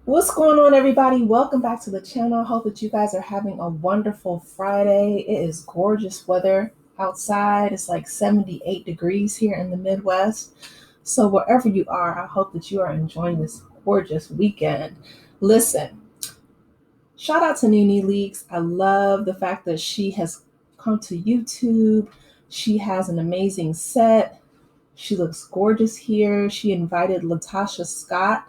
What's going on, everybody? Welcome back to the channel. Hope that you guys are having a wonderful Friday. It is gorgeous weather outside. It's like 78 degrees here in the Midwest. So, wherever you are, I hope that you are enjoying this gorgeous weekend. Listen, shout out to Nene Leakes. I love the fact that she has come to YouTube. She has an amazing set. She looks gorgeous here. She invited Latocha Scott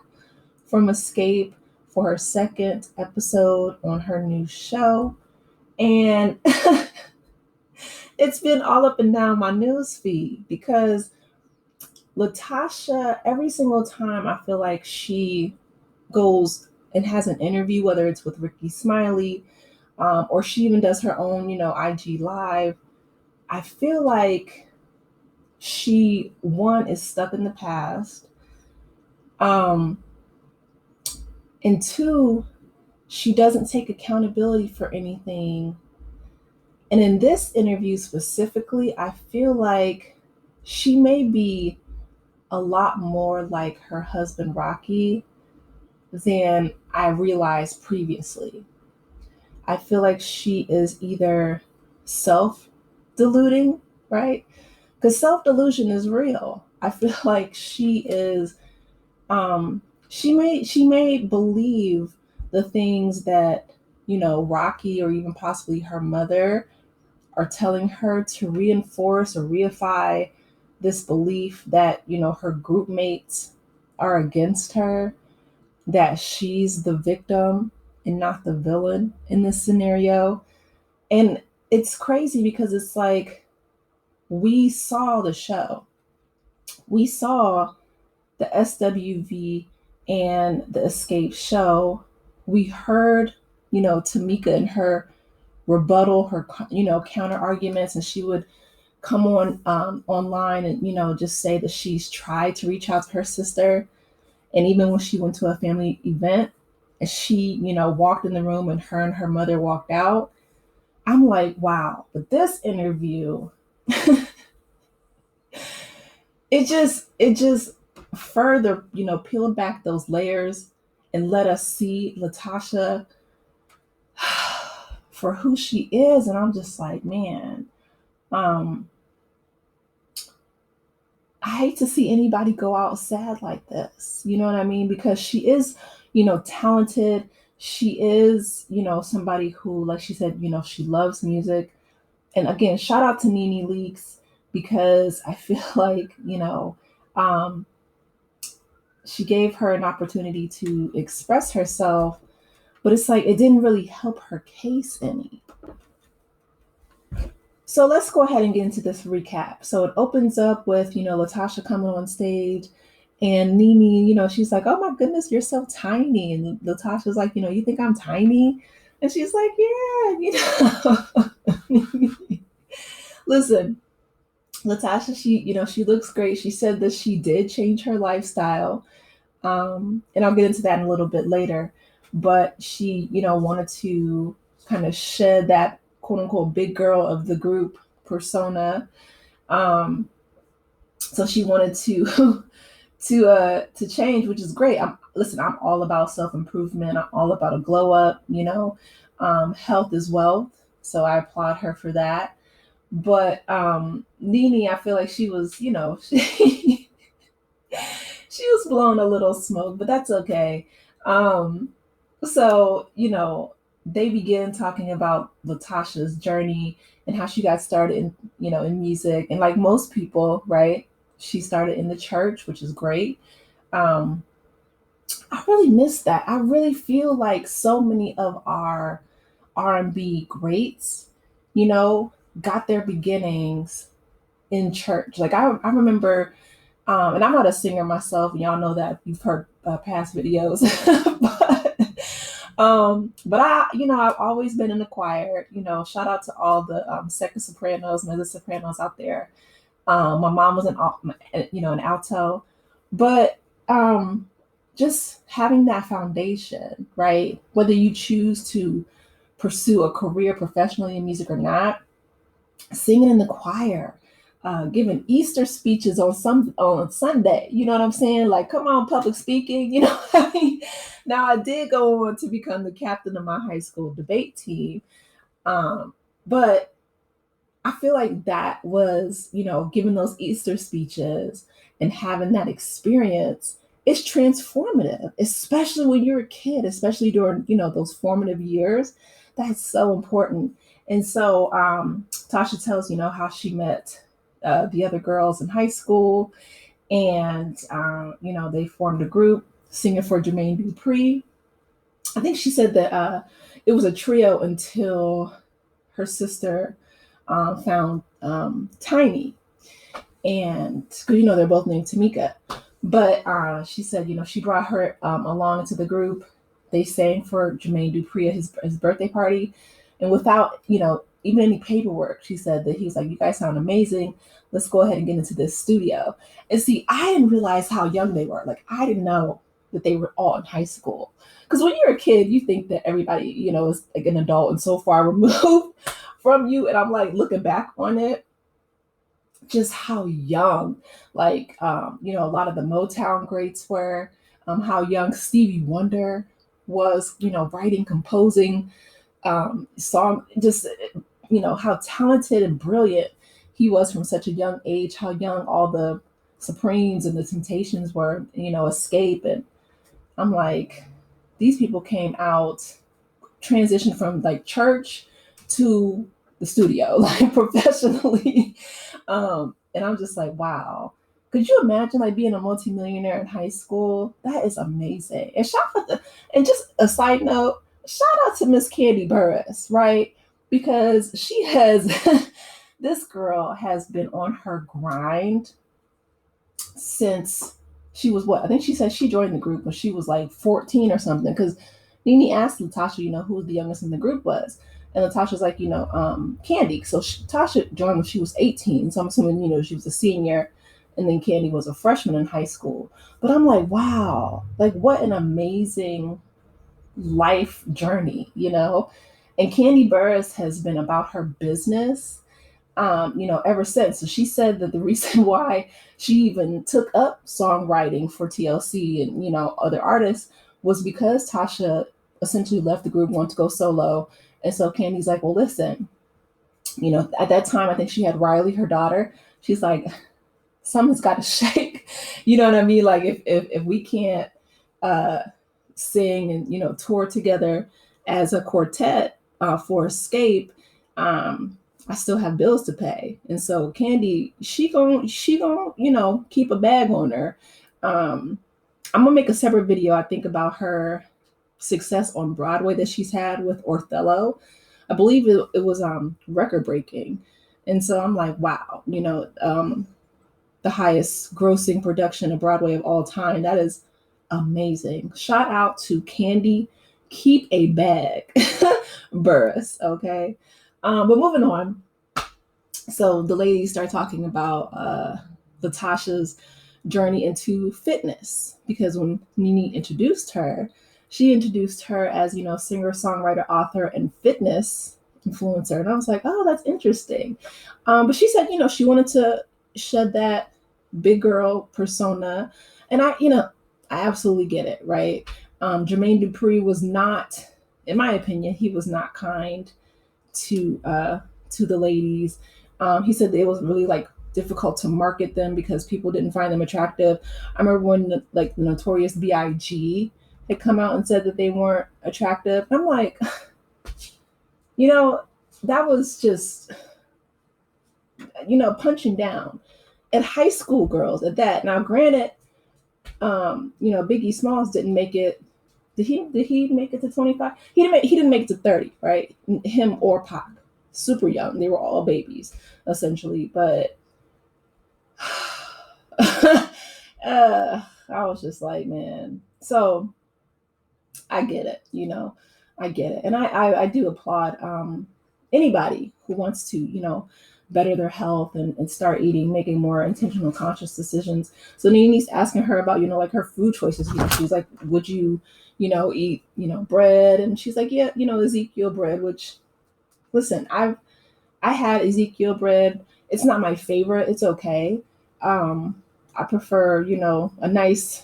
from Xscape for her second episode on her new show. And it's been all up and down my news feed because Latasha, every single time I feel like she goes and has an interview, whether it's with Ricky Smiley or she even does her own, IG live, I feel like she, one, is stuck in the past. Um, and two, she doesn't take accountability for anything. And in this interview specifically, I feel like she may be a lot more like her husband Rocky than I realized previously. I feel like she is either self deluding, right? Because self delusion is real. I feel like she is she may believe the things that Rocky or even possibly her mother are telling her to reinforce or reify this belief that her group mates are against her, that she's the victim and not the villain in this scenario. And it's crazy because it's like we saw the show, we saw the SWV and the Xscape show. We heard, Tamika and her rebuttal, her, counter arguments, and she would come on online and, just say that she's tried to reach out to her sister. And even when she went to a family event and she, walked in the room and her mother walked out, I'm like, wow. But this interview, it just further, peeled back those layers and let us see Latasha for who she is. And I'm just like, man, um, I hate to see anybody go out sad like this. You know what I mean? Because she is, talented. She is, somebody who, like she said, she loves music. And again, shout out to Nene Leakes because I feel like, um, she gave her an opportunity to express herself, but it's like it didn't really help her case any. So let's go ahead and get into this recap. So it opens up with, Latasha coming on stage and Nene, she's like, oh my goodness, you're so tiny. And Latasha's like, you think I'm tiny? And she's like, yeah. Listen, Latasha, she looks great. She said that she did change her lifestyle. And I'll get into that in a little bit later. But she, wanted to kind of shed that quote unquote big girl of the group persona. Um, so she wanted to to change, which is great. I'm all about self improvement. I'm all about a glow up. Health is wealth. So I applaud her for that. But Nene, I feel like she was, she was blowing a little smoke, but that's okay. Um, so, they begin talking about Latasha's journey and how she got started in, in music. And like most people, right? She started in the church, which is great. Um, I really miss that. I really feel like so many of our R&B greats, you know, got their beginnings in church. Like I remember, and I'm not a singer myself. Y'all know that you've heard past videos, but I've always been in the choir. Shout out to all the second sopranos, mezzo sopranos out there. My mom was an alto, but just having that foundation, right? Whether you choose to pursue a career professionally in music or not, singing in the choir, giving Easter speeches on Sunday. You know what I'm saying? Like, come on, public speaking. You know what I mean? Now, I did go on to become the captain of my high school debate team, but I feel like that was, giving those Easter speeches and having that experience is transformative, especially when you're a kid, especially during, those formative years. That's so important. And so Tasha tells, how she met the other girls in high school. And, they formed a group singing for Jermaine Dupri. I think she said that it was a trio until her sister found Tiny, and because they're both named Tamika. But she said, she brought her along into the group. They sang for Jermaine Dupri at his birthday party, and without even any paperwork, she said that he was like, "You guys sound amazing. Let's go ahead and get into this studio." And see, I didn't realize how young they were. Like, I didn't know that they were all in high school. Because when you're a kid, you think that everybody, is like an adult and so far removed from you. And I'm like looking back on it, just how young, like, a lot of the Motown greats were, how young Stevie Wonder was, writing, composing, song, just, how talented and brilliant he was from such a young age, how young all the Supremes and the Temptations were, Xscape. And I'm like, these people came out, transitioned from like church to the studio, like professionally. And I'm just like, wow. Could you imagine like being a multimillionaire in high school? That is amazing. And just a side note, shout out to Miss Candy Burris, right? Because she has this girl has been on her grind since she was what? I think she said she joined the group when she was like 14 or something. Because Nene asked Latasha, who the youngest in the group was. And Latasha's like, Candy. So Tasha joined when she was 18. So I'm assuming, she was a senior. And then Candy was a freshman in high school. But I'm like, wow, like what an amazing life journey, And Candy Burris has been about her business ever since. So she said that the reason why she even took up songwriting for TLC and, other artists was because Tasha essentially left the group, wanted to go solo. And so Candy's like, well, listen, at that time, I think she had Riley, her daughter. She's like, something's got to shake. You know what I mean? Like if we can't sing and, tour together as a quartet for Xscape, I still have bills to pay. And so Candy, she gon' keep a bag on her. I'm gonna make a separate video, I think, about her success on Broadway that she's had with Othello. I believe it was record breaking. And so I'm like, wow, the highest grossing production of Broadway of all time. That is amazing. Shout out to Candy, keep a bag, Burris, okay? But moving on. So the ladies start talking about Latasha's journey into fitness, because when Nene introduced her, she introduced her as, singer, songwriter, author, and fitness influencer. And I was like, oh, that's interesting. But she said, she wanted to shed that big girl persona. And I absolutely get it, right? Jermaine Dupri was not, in my opinion, he was not kind to the ladies. He said that it was really like difficult to market them because people didn't find them attractive. I remember when the Notorious B.I.G. had come out and said that they weren't attractive. I'm like, that was just, punching down at high school girls at that. Now, granted, Biggie Smalls didn't make it. Did he make it to 25? He didn't make it to 30, right? Him or Pac, super young. They were all babies essentially, but I was just like, man. So I get it, I get it, and I do applaud anybody who wants to, better their health and start eating, making more intentional, conscious decisions. So Nene's asking her about, like her food choices. She was like, would you, eat, bread? And she's like, yeah, Ezekiel bread, which, listen, I had Ezekiel bread It's not my favorite. It's okay. I prefer, a nice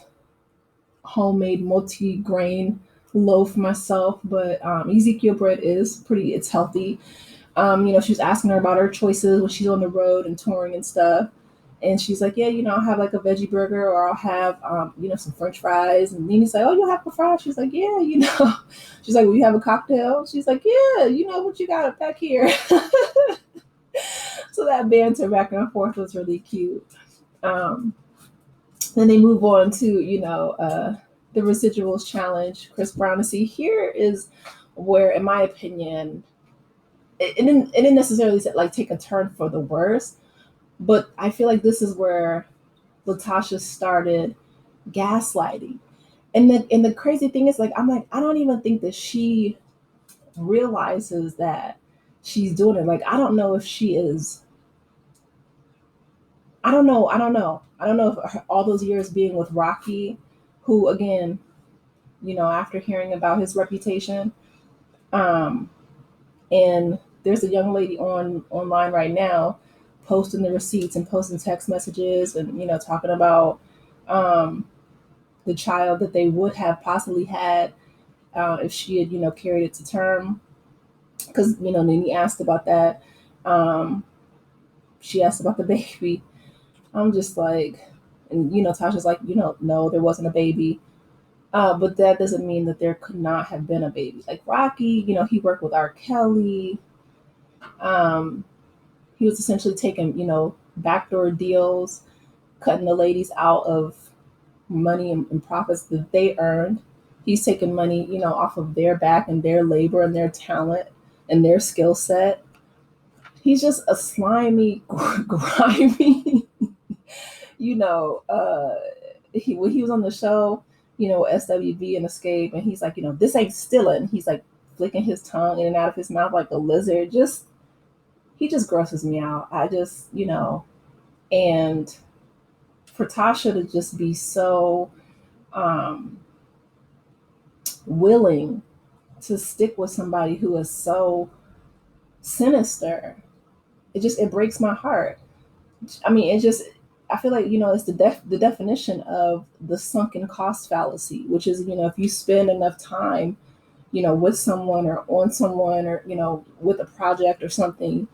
homemade multi-grain loaf myself, but Ezekiel bread is pretty, it's healthy. She was asking her about her choices when she's on the road and touring and stuff. And she's like, yeah, I'll have like a veggie burger, or I'll have, some French fries. And Nene's like, oh, you'll have a fry? She's like, yeah, She's like, will you have a cocktail? She's like, yeah, what you got back here? So that banter back and forth was really cute. Um, then they move on to, the residuals challenge, Chris Brown. And see, here is where, in my opinion, it didn't necessarily like take a turn for the worse, but I feel like this is where Latasha started gaslighting. And the crazy thing is, like, I'm like, I don't even think that she realizes that she's doing it. Like, I don't know if she is. I don't know if all those years being with Rocky, who again, after hearing about his reputation, um, and there's a young lady online right now posting the receipts and posting text messages and talking about um, the child that they would have possibly had if she had carried it to term, because Nene asked about that. um, she asked about the baby. I'm just like, and Tasha's like, no, there wasn't a baby. But that doesn't mean that there could not have been a baby. Like Rocky, he worked with R. Kelly. Um, he was essentially taking, backdoor deals, cutting the ladies out of money and profits that they earned. He's taking money, off of their back and their labor and their talent and their skill set. He's just a slimy, grimy, you know, uh, when he was on the show, SWV and Xscape, and he's like, this ain't stealing. He's like flicking his tongue in and out of his mouth like a lizard. He just grosses me out. And for Tasha to just be so um, willing to stick with somebody who is so sinister, it breaks my heart. I mean, I feel like it's the definition of the sunken cost fallacy, which is if you spend enough time with someone or on someone or with a project or something,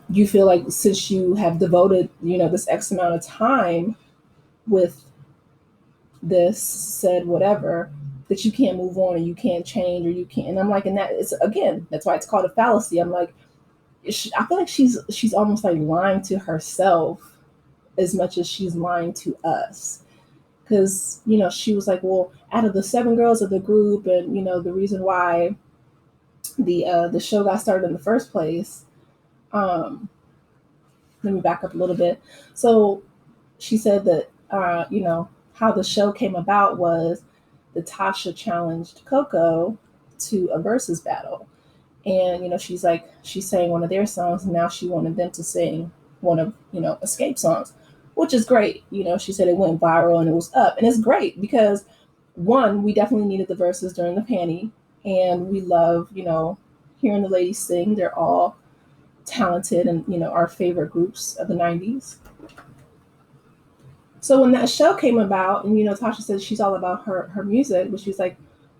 you feel like since you have devoted this X amount of time with this said whatever, that you can't move on or you can't change or you can't. And I'm like, and that is, again, that's why it's called a fallacy. I'm like, I feel like she's almost like lying to herself as much as she's lying to us. Because she was like, well, out of the 7 girls of the group, and the reason why the show got started in the first place. Let me back up a little bit. So she said that how the show came about was that Tasha challenged Coco to a versus battle. And she's sang one of their songs, and now she wanted them to sing one of Xscape songs, which is great. She said it went viral and it was up, and it's great because one, we definitely needed the verses during the panty, and we love hearing the ladies sing. They're all talented, and our favorite groups of the 90s. So when that show came about, and Tasha said she's all about her music, but she's like,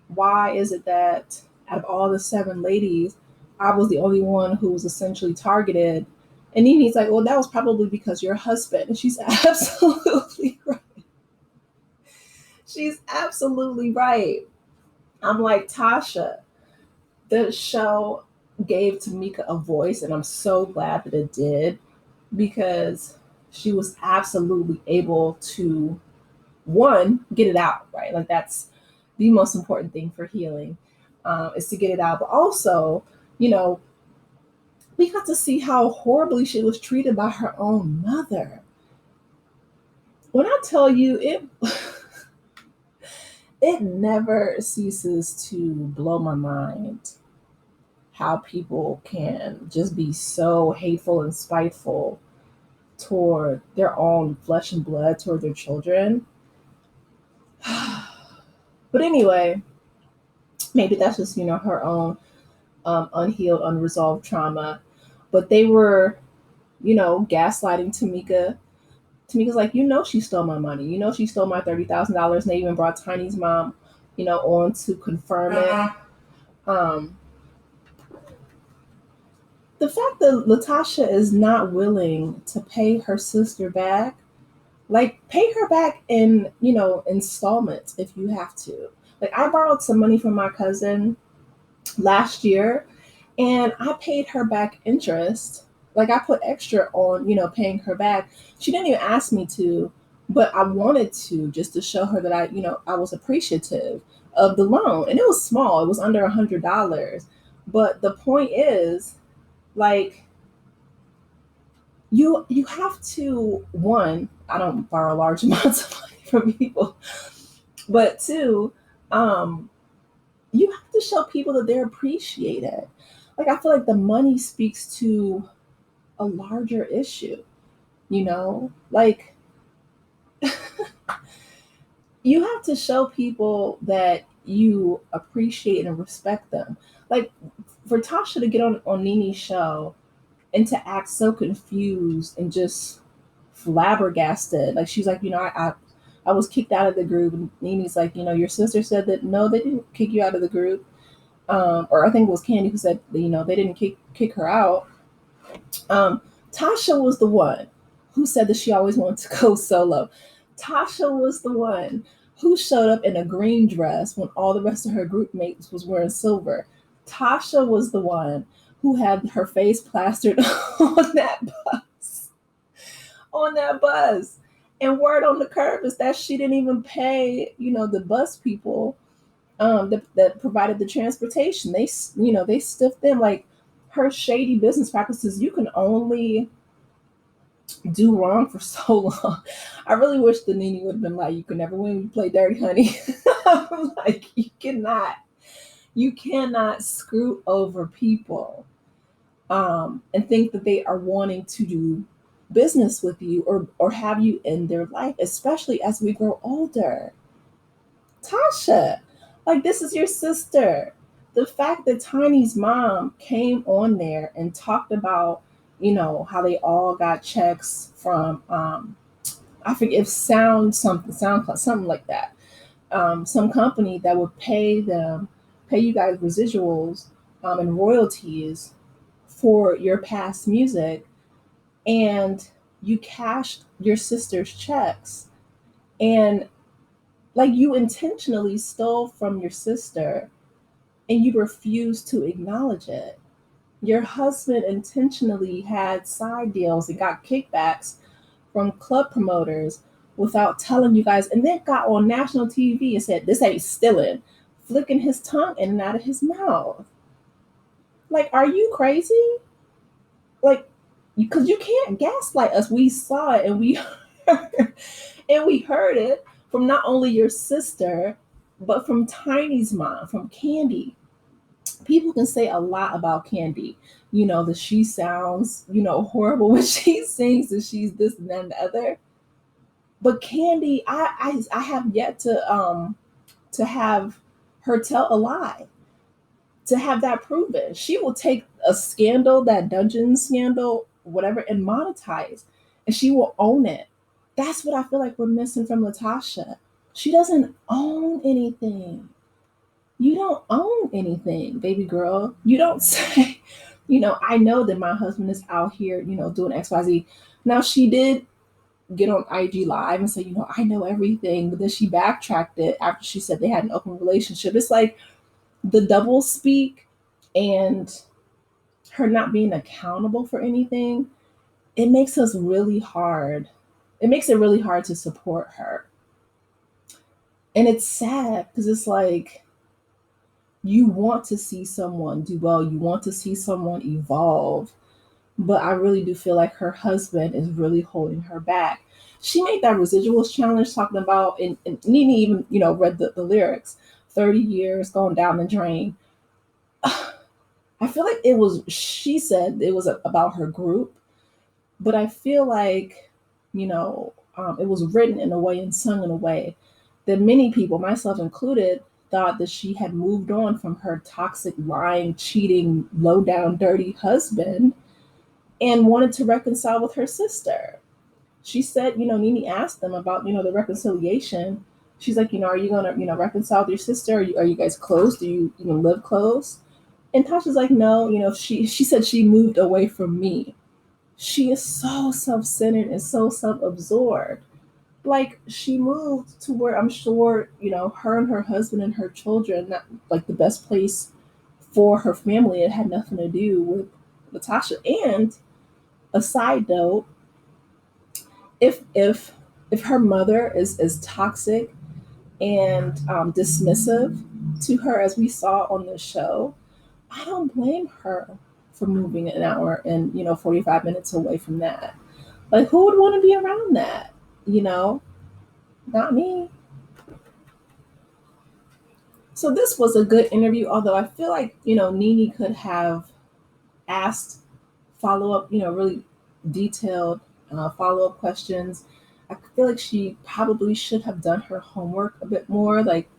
why is it that out of all the 7 ladies, I was the only one who was essentially targeted? And Nene's like, well, that was probably because your husband. And she's absolutely right. She's absolutely right. I'm like, Tasha, the show gave Tamika a voice, and I'm so glad that it did, because she was absolutely able to, one, get it out, right? Like, that's the most important thing for healing, is to get it out. But also, we got to see how horribly she was treated by her own mother. When I tell you, it never ceases to blow my mind how people can just be so hateful and spiteful toward their own flesh and blood, toward their children. But anyway, maybe that's just her own unhealed, unresolved trauma. But they were gaslighting Tamika. Tamika's like, she stole my money. She stole my $30,000. And they even brought Tiny's mom, on to confirm it. Um, the fact that Latasha is not willing to pay her sister back, like pay her back in, installments if you have to. Like I borrowed some money from my cousin last year and I paid her back interest. Like I put extra on, paying her back. She didn't even ask me to, but I wanted to just to show her that I was appreciative of the loan. And it was small. It was under $100. But the point is, like, you have to, one, I don't borrow large amounts of money from people, but two, um, you have to show people that they're appreciated. Like I feel like the money speaks to a larger issue, like you have to show people that you appreciate and respect them. Like for Tasha to get on Nene's show and to act so confused and just flabbergasted, like she's like, I was kicked out of the group, and Nene's like, your sister said that no, they didn't kick you out of the group, or I think it was Candy who said, they didn't kick her out. Tasha was the one who said that she always wanted to go solo. Tasha was the one who showed up in a green dress when all the rest of her group mates was wearing silver. Tasha was the one who had her face plastered on that bus. On that bus. And word on the curb is that she didn't even pay, the bus people that provided the transportation. They stiffed them. Like her shady business practices. You can only do wrong for so long. I really wish the Nene would have been like, you can never win when you play dirty, honey. Like you cannot screw over people and think that they are wanting to do business with you or have you in their life, especially as we grow older. Tasha, like this is your sister. The fact that Tiny's mom came on there and talked about, how they all got checks from I forget if something like that. Some company that would pay you guys residuals and royalties for your past music, and you cashed your sister's checks, and like you intentionally stole from your sister and you refuse to acknowledge it. Your husband intentionally had side deals and got kickbacks from club promoters without telling you guys, and then got on national TV and said, "This ain't stealing," flicking his tongue in and out of his mouth. Like, are you crazy? Like, because you can't gaslight us. We saw it and we and we heard it from not only your sister, but from Tiny's mom, from Candy. People can say a lot about Candy. That she sounds, horrible when she sings, that she's this and that and the other. But Candy, I have yet to have her tell a lie, to have that proven. She will take a scandal, that dungeon scandal, whatever, and monetize, and she will own it. That's what I feel like we're missing from Latasha. She doesn't own anything. You don't own anything, baby girl. You don't say, I know that my husband is out here, doing XYZ. Now, she did get on IG Live and say, I know everything, but then she backtracked it after she said they had an open relationship. It's like the double speak and her not being accountable for anything. It makes us really hard. It makes it really hard to support her. And it's sad because it's like, you want to see someone do well, you want to see someone evolve, but I really do feel like her husband is really holding her back. She made that residuals challenge talking about, and Nene even, read the lyrics, 30 years going down the drain. I feel like she said it was about her group, but I feel like, it was written in a way and sung in a way that many people, myself included, thought that she had moved on from her toxic, lying, cheating, low down, dirty husband. and wanted to reconcile with her sister. She said, Nene asked them about, the reconciliation. She's like, are you gonna, reconcile with your sister? Are you guys close? Do you even live close? And Tasha's like, no, she said she moved away from me. She is so self-centered and so self-absorbed. Like, she moved to where I'm sure, her and her husband and her children, not like the best place for her family. It had nothing to do with Latasha. And a side note, if her mother is toxic and dismissive to her, as we saw on the show, I don't blame her for moving an hour and 45 minutes away from that. Like, who would want to be around that? You know, not me. So this was a good interview, although I feel like Nene could have asked follow up, really detailed follow up questions. I feel like she probably should have done her homework a bit more. Like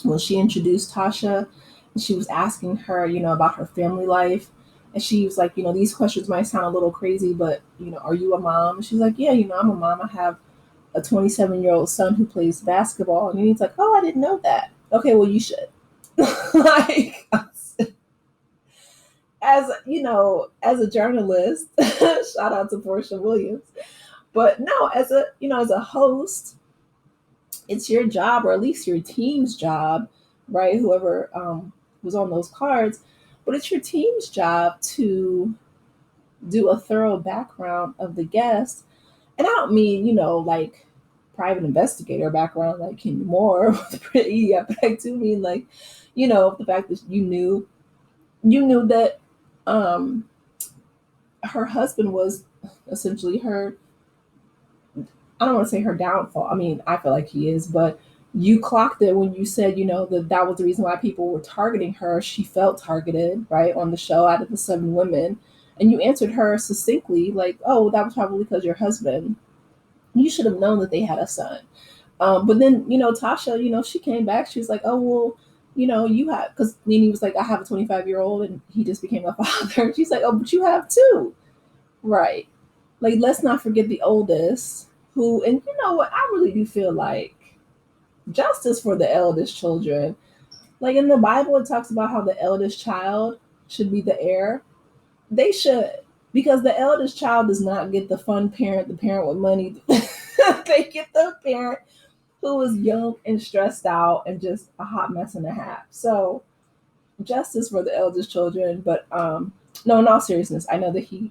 when she introduced Tasha, and she was asking her, about her family life. And she was like, these questions might sound a little crazy, but, are you a mom? And she's like, yeah, I'm a mom. I have a 27-year-old son who plays basketball. And he's like, oh, I didn't know that. Okay, well, you should. Like, as a journalist, shout out to Portia Williams. But no, as a host, it's your job, or at least your team's job, right? Whoever was on those cards, but it's your team's job to do a thorough background of the guest. And I don't mean, like private investigator background like Kenya Moore with Pretty, but I do mean like, the fact that you knew that um her husband was essentially her, I don't want to say her downfall. I mean, I feel like he is, but you clocked it when you said, that was the reason why people were targeting her. She felt targeted, right, on the show out of the 7 women. And you answered her succinctly, like, oh, that was probably because your husband, you should have known that they had a son. But then, Tasha, she came back. She was like, oh, well, you have, because Nene was like, I have a 25-year-old and he just became a father. She's like, oh, but you have two. Right. Like, let's not forget the oldest, who, and you know what? I really do feel like justice for the eldest children. Like in the Bible, it talks about how the eldest child should be the heir. They should, because the eldest child does not get the fun parent, the parent with money. They get the parent who is young and stressed out and just a hot mess and a half. So justice for the eldest children. But no, in all seriousness, I know that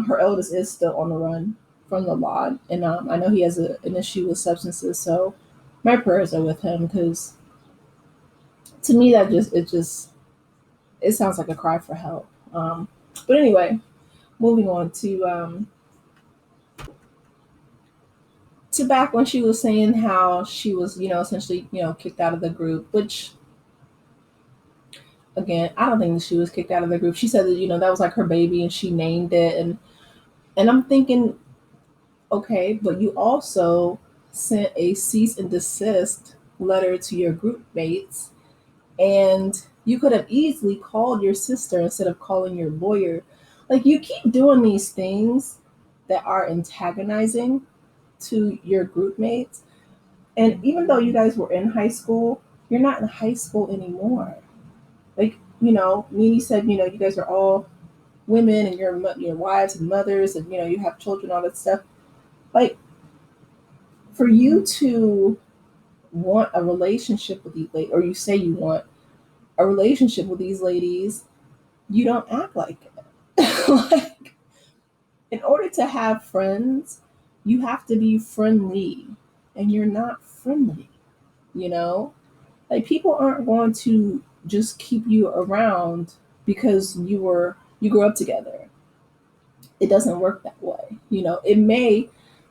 her eldest is still on the run from the law, and I know he has an issue with substances. So my prayers are with him, because to me it sounds like a cry for help. But anyway, moving on to back when she was saying how she was, essentially, kicked out of the group, which again, I don't think that she was kicked out of the group. She said that, that was like her baby and she named it. And I'm thinking, okay, but you also sent a cease and desist letter to your group mates, and you could have easily called your sister instead of calling your lawyer. Like, you keep doing these things that are antagonizing to your group mates. And even though you guys were in high school, you're not in high school anymore. Like, Nene said, you guys are all women and your wives and mothers, and, you have children, all that stuff. Like, for you to want a relationship with these ladies, or you say you want a relationship with these ladies, you don't act like it. Like, in order to have friends, you have to be friendly, and you're not friendly, you know? Like, people aren't going to just keep you around because you grew up together. It doesn't work that way.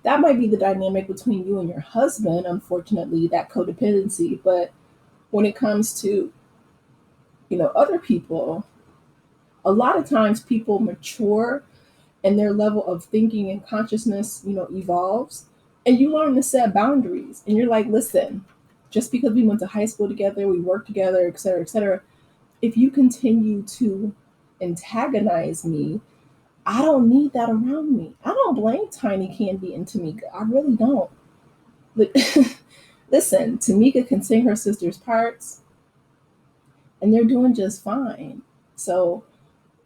That might be the dynamic between you and your husband, unfortunately, that codependency. But when it comes to, other people, a lot of times people mature and their level of thinking and consciousness, evolves. And you learn to set boundaries. And you're like, listen, just because we went to high school together, we worked together, et cetera, if you continue to antagonize me, I don't need that around me. I don't blame Tiny Candy and Tamika. I really don't. Listen, Tamika can sing her sister's parts, and they're doing just fine. So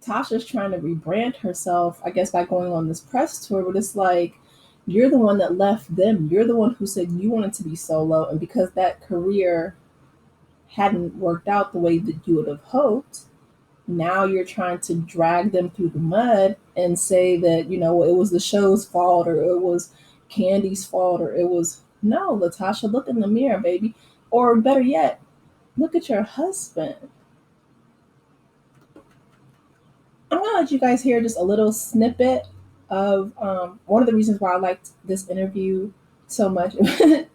Tasha's trying to rebrand herself, I guess, by going on this press tour, but it's like, you're the one that left them. You're the one who said you wanted to be solo, and because that career hadn't worked out the way that you would have hoped, now you're trying to drag them through the mud and say that, it was the show's fault, or it was Candy's fault, or it was, no, Latasha, look in the mirror, baby. Or better yet, look at your husband. I'm gonna let you guys hear just a little snippet of one of the reasons why I liked this interview so much.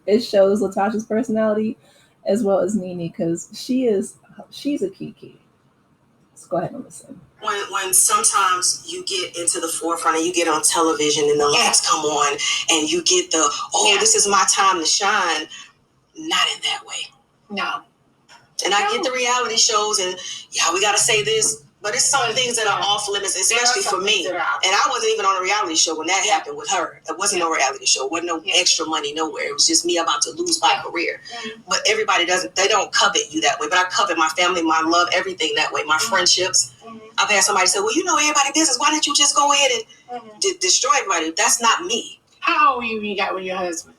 It shows Latasha's personality as well as Nene, because she's a Kiki. Let's go ahead and listen. When sometimes you get into the forefront and you get on television and the lights come on and you get this is my time to shine, not in that way. No. And I get the reality shows and we got to say this, but it's some things that are off limits, especially for me. And I wasn't even on a reality show when that happened with her. It wasn't no reality show. It wasn't no extra money nowhere. It was just me about to lose my career. But everybody they don't covet you that way. But I covet my family, my love, everything that way. My friendships. I've had somebody say, well, everybody's business. Why didn't you just go ahead and destroy everybody? That's not me. How old were you when you got with your husband?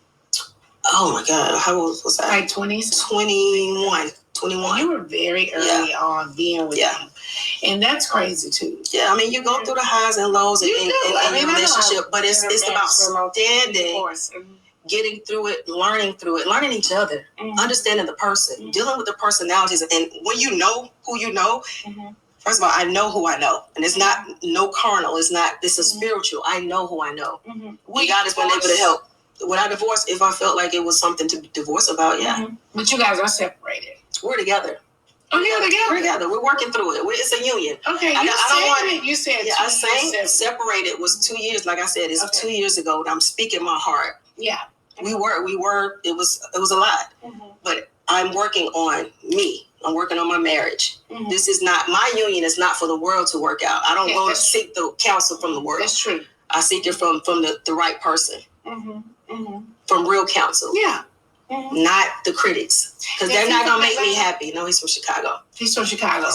Oh, my God. How old was I? Like 20s? 21. You were very early on being with him. And that's crazy, too. Yeah, I mean, you go through the highs and lows in your relationship, but it's about standing, getting through it, learning each other, understanding the person, dealing with the personalities. And when you know who you know, first of all, I know who I know. And it's not no carnal. It's a spiritual. I know who I know. And God has been able to help. When I divorced, if I felt like it was something to divorce about, But you guys are separated. We're together. Oh, you're together? We're together. We're working through it. It's a union. Okay, you said I said separated was 2 years. Like I said, it's 2 years ago. I'm speaking my heart. Yeah. We were, it was a lot. But I'm working on me. I'm working on my marriage. This is not, my union is not for the world to work out. I don't go to seek the counsel from the world. That's true. I seek it from the right person. From real counsel. Yeah. Not the critics. Because they're not going to make me happy. No, he's from Chicago. He's from Chicago.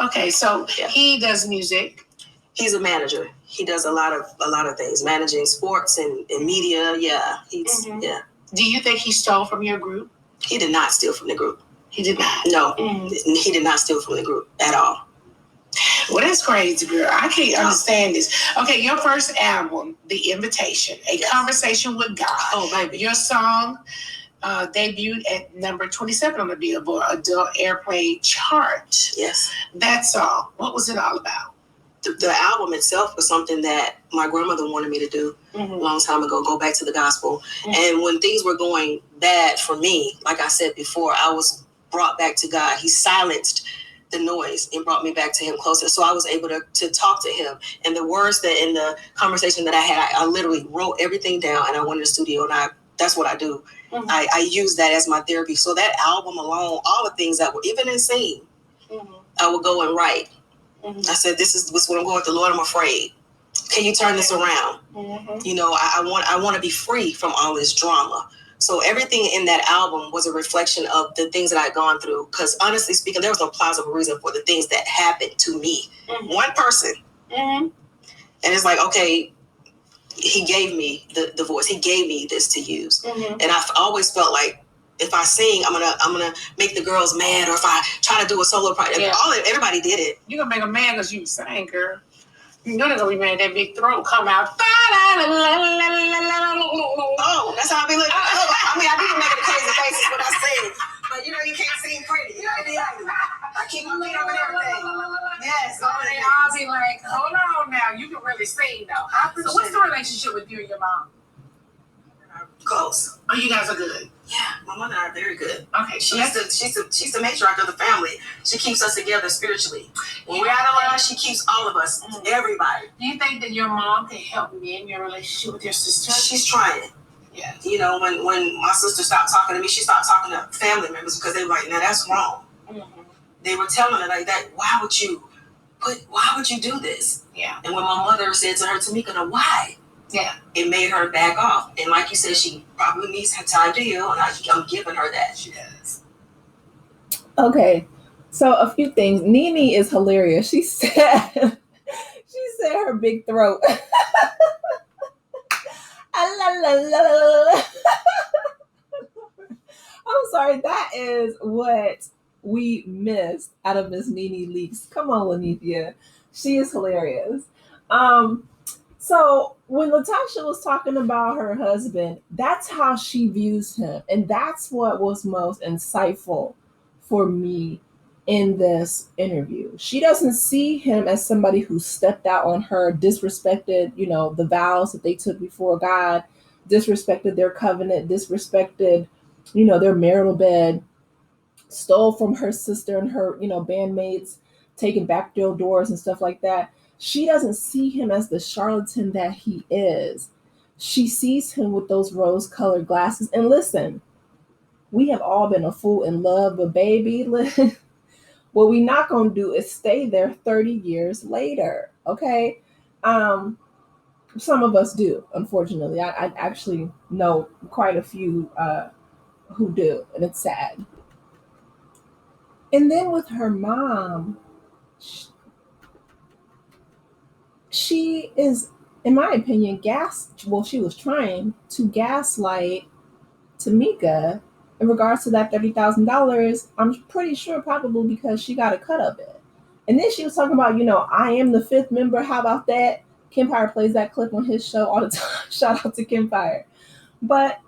Okay, so he does music. He's a manager. He does a lot of things, managing sports and media. Yeah, Do you think he stole from your group? He did not steal from the group. He did not. No, he did not steal from the group at all. Well, that's crazy, girl. I can't understand this. Okay, your first album, The Invitation, A Conversation with God. Oh, baby. Your song debuted at number 27 on the Billboard Adult Airplay chart. Yes. That song, what was it all about? The album itself was something that my grandmother wanted me to do a long time ago, go back to the gospel. And when things were going bad for me, like I said before, I was brought back to God. He silenced the noise and brought me back to him closer. So I was able to talk to him. And the words that in the conversation that I had, I literally wrote everything down and I went in the studio and that's what I do. I use that as my therapy. So that album alone, all the things that were even insane, I would go and write. I said, this is what I'm going through. Lord, I'm afraid. Can you turn this around? I want to be free from all this drama. So everything in that album was a reflection of the things that I'd gone through. Because honestly speaking, there was no plausible reason for the things that happened to me. One person. And it's like, okay, he gave me the voice. He gave me this to use. And I've always felt like if I sing, I'm gonna make the girls mad. Or if I try to do a solo project, everybody did it. You're gonna make them mad because you sang, girl. You know they're gonna be mad. That big throat come out. Oh, that's how I be looking. I mean, I do make the crazy faces when I sing, but you can't sing pretty. I keep my feet up and everything. Yes, I'll be like, hold on now, you can really sing though. So what's the relationship with you and your mom? Close. Oh, you guys are good. Yeah, my mother and I are very good. Okay, she's the matriarch of the family. She keeps us together spiritually. When we're out of line, she keeps all of us, everybody. Do you think that your mom can help mend your relationship with your sister? She's trying. Yeah. When my sister stopped talking to me, she stopped talking to family members because they were like, "Now that's wrong." They were telling her like that. Why would you but why would you do this? Yeah. And when my mother said to her, Tamika, now why? Yeah. It made her back off. And like you said, she probably needs her time to heal, and I'm giving her that. She does. Okay, so a few things. Nene is hilarious. She said her big throat. I'm sorry, that is what we missed out of Miss Nene Leakes. Come on, Lanithia. She is hilarious. So when Latocha was talking about her husband, that's how she views him. And that's what was most insightful for me in this interview. She doesn't see him as somebody who stepped out on her, disrespected, the vows that they took before God, disrespected their covenant, disrespected, their marital bed, stole from her sister and her, bandmates, taking back door doors and stuff like that. She doesn't see him as the charlatan that he is. She sees him with those rose-colored glasses. And listen, we have all been a fool in love, but baby, what we not gonna do is stay there 30 years later, okay? Some of us do, unfortunately. I actually know quite a few who do, and it's sad. And then with her mom, she is, in my opinion, she was trying to gaslight Tamika in regards to that $30,000. I'm pretty sure probably because she got a cut of it. And then she was talking about, I am the fifth member. How about that? Kempire plays that clip on his show all the time. Shout out to Kempire. But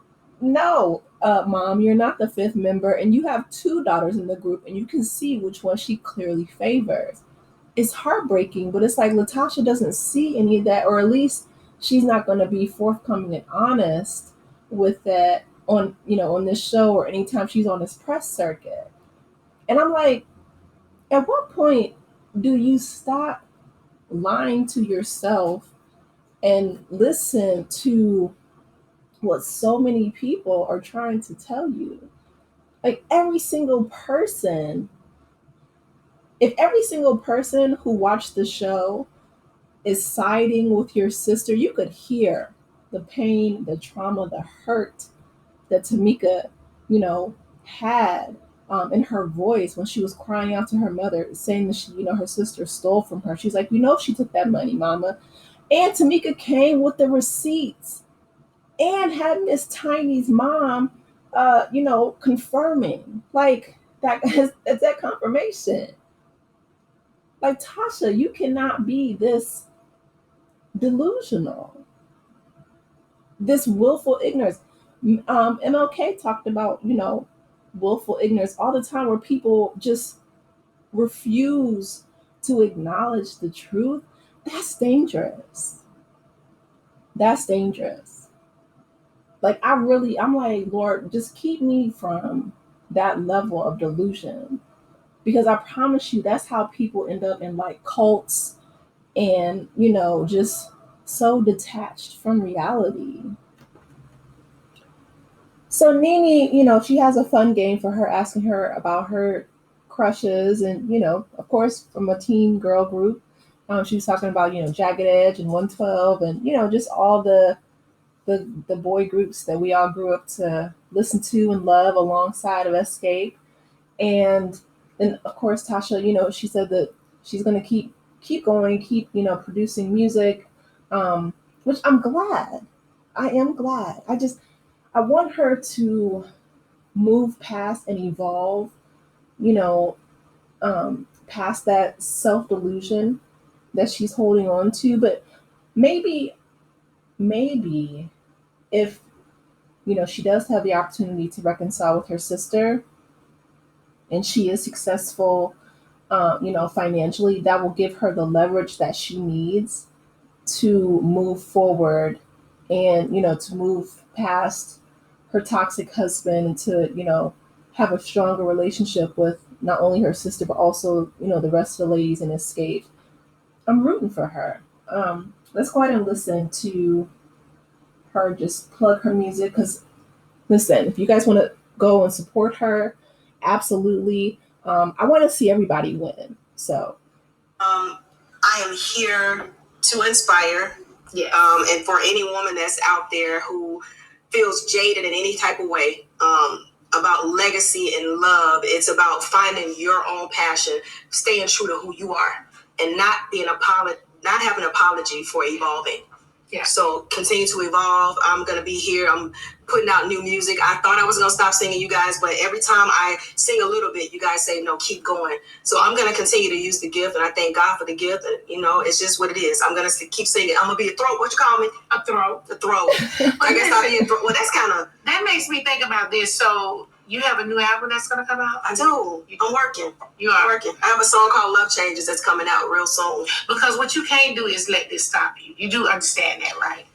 no, Mom, you're not the fifth member, and you have two daughters in the group, and you can see which one she clearly favors. It's heartbreaking, but it's like Latocha doesn't see any of that, or at least she's not going to be forthcoming and honest with that on this show or anytime she's on this press circuit. And I'm like, at what point do you stop lying to yourself and listen to what so many people are trying to tell you? Like if every single person who watched the show is siding with your sister, you could hear the pain, the trauma, the hurt that Tamika, had in her voice when she was crying out to her mother, saying that her sister stole from her. She's like, she took that money, Mama. And Tamika came with the receipts and had Miss Tiny's mom, confirming. Like it's that confirmation. Like, Tasha, you cannot be this delusional, this willful ignorance. MLK talked about, willful ignorance all the time, where people just refuse to acknowledge the truth. That's dangerous. That's dangerous. Like, I'm like, Lord, just keep me from that level of delusion. Because I promise you, that's how people end up in like cults and, just so detached from reality. So Nene, she has a fun game for her, asking her about her crushes. And, of course, from a teen girl group, she was talking about, Jagged Edge and 112 and, just all the boy groups that we all grew up to listen to and love alongside of Xscape. And then, of course, Tasha, she said that she's going to keep going, keep, producing music, which I'm glad. I am glad. I want her to move past and evolve, past that self-delusion that she's holding on to. But maybe if, she does have the opportunity to reconcile with her sister and she is successful, financially, that will give her the leverage that she needs to move forward and, to move past her toxic husband and to, have a stronger relationship with not only her sister, but also, the rest of the ladies in Xscape. I'm rooting for her. Let's go ahead and listen to her just plug her music, because listen, if you guys want to go and support her, absolutely. I want to see everybody win. So I am here to inspire. Yeah. And for any woman that's out there who feels jaded in any type of way, about legacy and love, it's about finding your own passion, staying true to who you are, and not having an apology for evolving. Yeah. So continue to evolve. I'm gonna be here. I'm putting out new music. I thought I was gonna stop singing, you guys, but every time I sing a little bit, you guys say no, keep going. So I'm gonna continue to use the gift, and I thank God for the gift. And it's just what it is. I'm gonna keep singing. I'm gonna be a throat. What you call me? A throat. A throat. I guess I'll be a throat. Well, that's kind of. That makes me think about this. So you have a new album that's gonna come out? I do. I'm working. You are working. I have a song called Love Changes that's coming out real soon. Because what you can't do is let this stop you. You do understand that, right?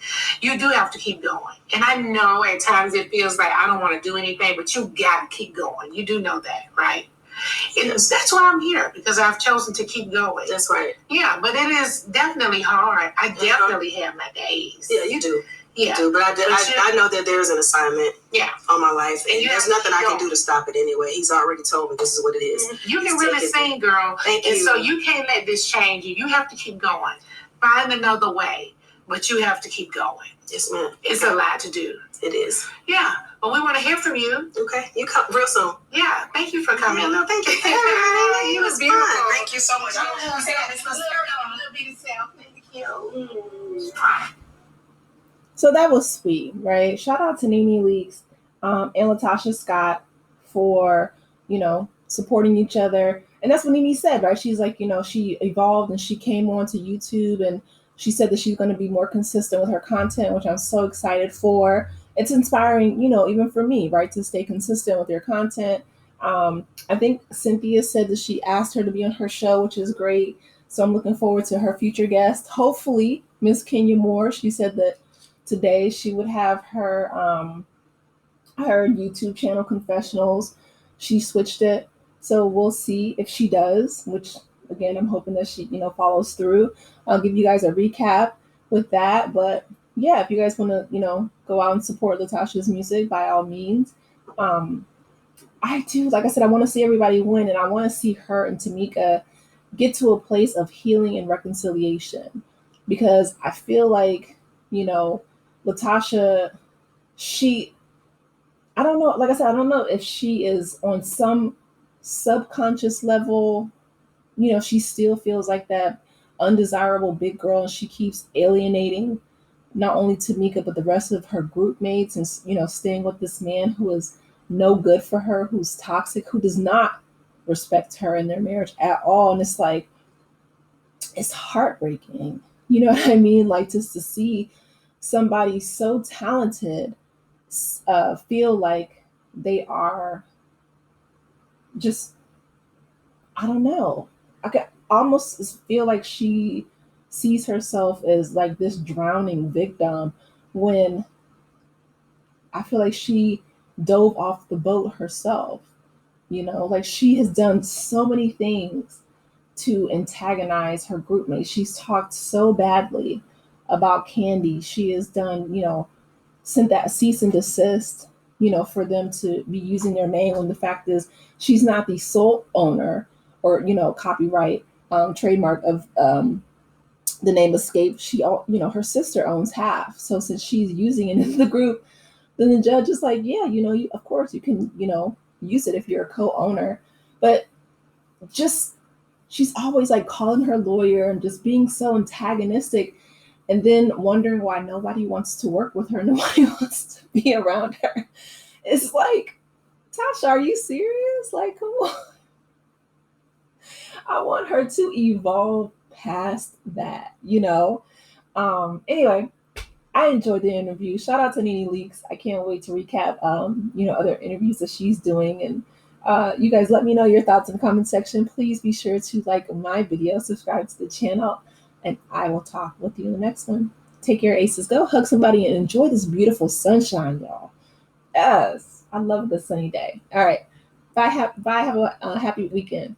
You do have to keep going. And I know at times it feels like I don't want to do anything, but you gotta keep going. You do know that, right? And that's why I'm here, because I've chosen to keep going. That's right. Yeah, but it is definitely hard. I definitely have my days. Yeah, you do. Yeah, but I know that there's an assignment on my life, and there's nothing I can do to stop it anyway. He's already told me this is what it is. You can really sing, girl. Thank you. And so you can't let this change you. You have to keep going. Find another way, but you have to keep going. Yes, ma'am. It's a lot to do. It is. Yeah, but we want to hear from you. Okay, you come real soon. Yeah, thank you for coming. Yeah, no, thank you. You was beautiful. Thank you so much. So that was sweet, right? Shout out to Nene Leakes and Latocha Scott for, supporting each other. And that's what Nene said, right? She's like, she evolved and she came onto YouTube and she said that she's going to be more consistent with her content, which I'm so excited for. It's inspiring, even for me, right, to stay consistent with your content. I think Cynthia said that she asked her to be on her show, which is great. So I'm looking forward to her future guest. Hopefully, Miss Kenya Moore. She said that today she would have her YouTube channel confessionals. She switched it. So we'll see if she does, which again, I'm hoping that she, follows through. I'll give you guys a recap with that. But yeah, if you guys want to, go out and support Latocha's music, by all means. I do, like I said, I want to see everybody win, and I want to see her and Tamika get to a place of healing and reconciliation, because I feel like, Latocha, I don't know, like I said, I don't know if she is on some subconscious level, she still feels like that undesirable big girl, and she keeps alienating not only Tamika, but the rest of her group mates, and, staying with this man who is no good for her, who's toxic, who does not respect her in their marriage at all. And it's like, it's heartbreaking. You know what I mean? Like, just to see somebody so talented feel like they are just, I don't know. I could almost feel like she sees herself as like this drowning victim, when I feel like she dove off the boat herself. Like, she has done so many things to antagonize her group mates. She's talked so badly about Candy. She has done, sent that cease and desist, for them to be using their name, when the fact is she's not the sole owner or, copyright trademark of the name Xscape. She, her sister owns half. So since she's using it in the group, then the judge is like, yeah, of course you can, use it if you're a co-owner. But just, she's always like calling her lawyer and just being so antagonistic, and then wondering why nobody wants to work with her, nobody wants to be around her. It's like, Tasha, are you serious? Like, come on. I want her to evolve past that, Anyway, I enjoyed the interview. Shout out to Nene Leakes. I can't wait to recap, other interviews that she's doing. And you guys, let me know your thoughts in the comment section. Please be sure to like my video, subscribe to the channel, and I will talk with you in the next one. Take care, Aces. Go hug somebody and enjoy this beautiful sunshine, y'all. Yes, I love the sunny day. All right. Bye. Have a happy weekend.